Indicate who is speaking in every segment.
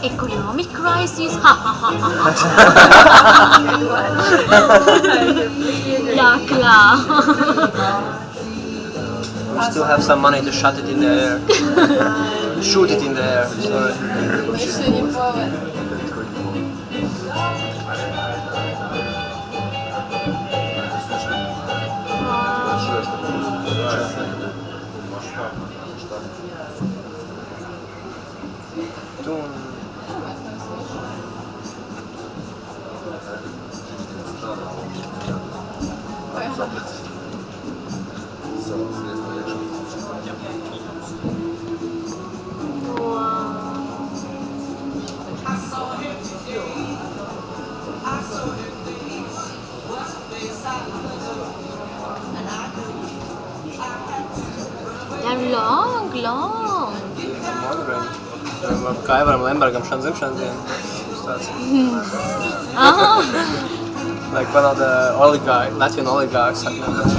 Speaker 1: Economic crisis, ha ha ha ha ha. Ja, klar.
Speaker 2: We still have some money to shut it in the air. Shoot it in the air. Sorry.
Speaker 1: They're long, long.
Speaker 2: Kaivaram Lembergam šiem ziem. Like one of the oligarchs, Latvian oligarchs,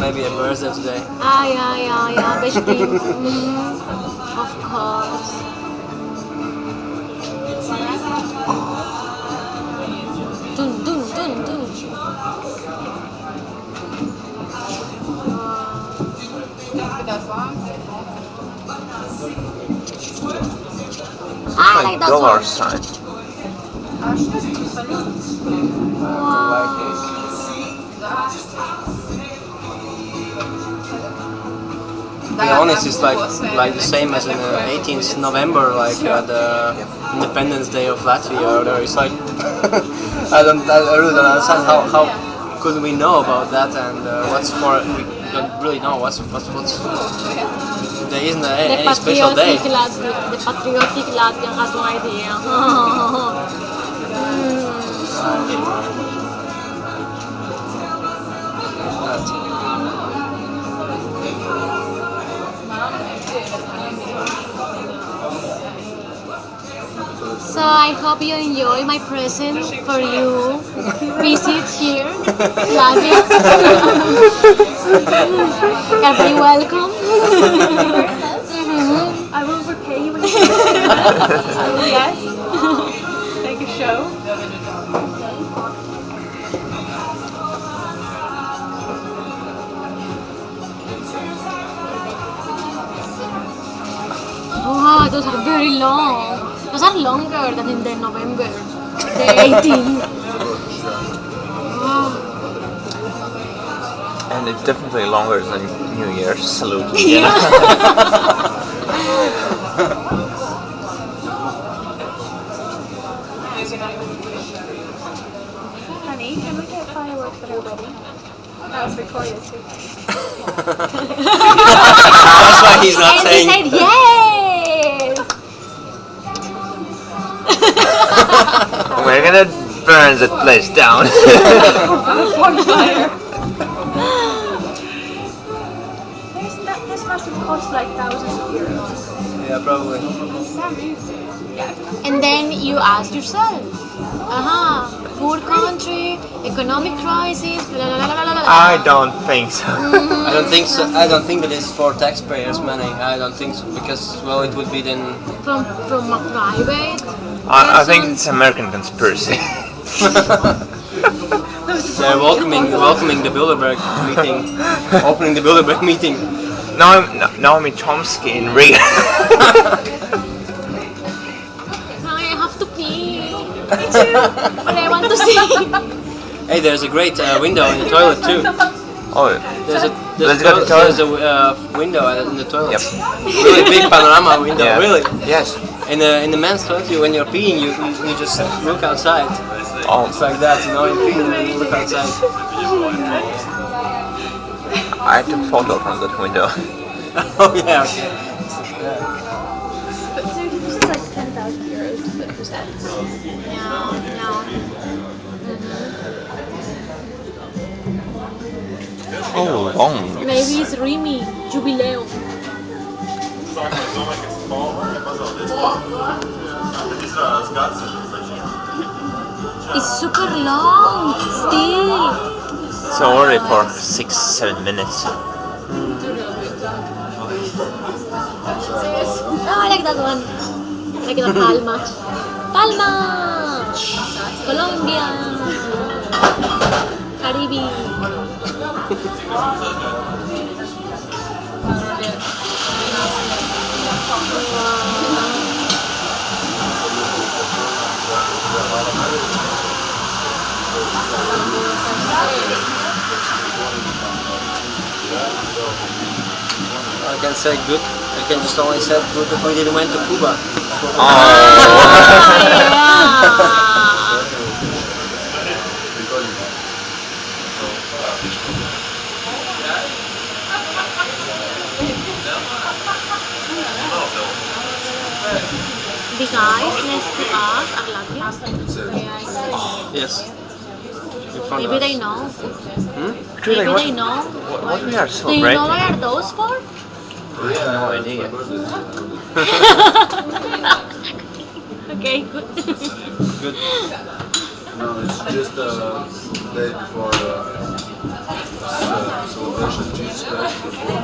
Speaker 2: maybe a birthday today.
Speaker 1: Yeah, bestimmt. Of course. Dun. I like that
Speaker 3: dollar
Speaker 1: one.
Speaker 3: sign.
Speaker 2: To be honest, it's like the same as in 18th November, like the Independence Day of Latvia or whatever. It's like I really don't understand how could we know about that and what's for. We don't really know what's. There isn't any special day.
Speaker 1: The patriotic Latvian has no idea. So I hope you enjoy my present for you. Visit here, Latvia. You're very welcome.
Speaker 4: I will repay you when you yes. Make a show.
Speaker 1: Wow, those are very long. Those are longer than in the November, the 18th. Wow.
Speaker 3: And it's definitely longer than New Year's salute.
Speaker 1: Yeah.
Speaker 4: Honey, can we get fireworks for our wedding? That was Victoria's too.
Speaker 2: That's why he's not
Speaker 1: And
Speaker 2: saying.
Speaker 1: he said yes.
Speaker 3: We're gonna burn that place down.
Speaker 4: This must have cost like thousands of euros.
Speaker 2: Yeah, probably.
Speaker 1: And then you ask yourself, poor country, economic crisis, blah, blah, blah, blah, blah.
Speaker 3: I don't think so.
Speaker 2: I don't think so. I don't think that it's for taxpayers' money. I don't think so because it would be then.
Speaker 1: From a private.
Speaker 3: I think it's American conspiracy.
Speaker 2: They're welcoming the Bilderberg meeting, opening the Bilderberg meeting.
Speaker 3: Naomi Chomsky in Riga.
Speaker 1: I have to pee. Me too. But I want to see.
Speaker 2: Hey, there's a great window in the toilet too.
Speaker 3: Oh, let's go to the toilet.
Speaker 2: There's a window in the toilet.
Speaker 3: Yep.
Speaker 2: Really big panorama window.
Speaker 3: Yeah.
Speaker 2: Really.
Speaker 3: Yes.
Speaker 2: In the men's toilet, when you're peeing, you just look outside.
Speaker 3: Oh.
Speaker 2: It's like that, you pee and you look outside.
Speaker 3: I took photo from that window.
Speaker 2: Oh yeah, okay.
Speaker 4: But dude, this is like 10,000 euros to put this out.
Speaker 1: Yeah.
Speaker 3: Oh, long.
Speaker 1: Maybe it's Rimi, Jubileo. It's super long, still.
Speaker 3: So already for 6-7 minutes.
Speaker 1: Oh, I like that one. Like the Palma. Palma! Colombia! Caribe!
Speaker 2: I can say good. I can just only say good that we didn't went to Cuba.
Speaker 3: Oh.
Speaker 1: The guys next to us are Latvians.
Speaker 2: Yes. In front of
Speaker 1: Maybe they
Speaker 2: us.
Speaker 1: know.
Speaker 2: Hmm?
Speaker 3: Really,
Speaker 1: Maybe
Speaker 3: what,
Speaker 1: they know.
Speaker 3: what we are
Speaker 1: Do you know
Speaker 3: celebrating?
Speaker 1: what are those for?
Speaker 3: I have no idea.
Speaker 1: Okay, good.
Speaker 2: Good.
Speaker 5: No, it's just a day before celebration Jesus Christ before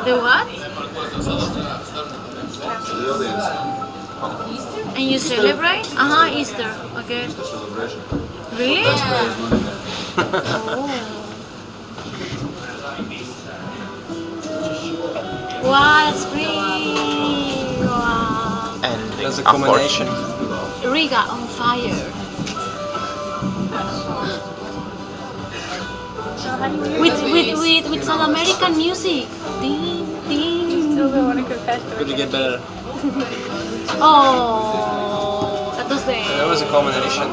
Speaker 1: The what?
Speaker 5: the audience.
Speaker 1: And you celebrate? Easter. Okay.
Speaker 5: Easter celebration.
Speaker 1: Really?
Speaker 5: Let's raise money.
Speaker 1: Oh. Wow, that's great. Wow.
Speaker 3: And
Speaker 2: That's a
Speaker 3: unfortunately,
Speaker 2: combination.
Speaker 1: Riga on fire.
Speaker 4: So how do you hear
Speaker 1: With some American music. Ding, ding.
Speaker 4: Still don't want to confess to
Speaker 2: Good to get better.
Speaker 1: Oh, that was
Speaker 2: That was a combination.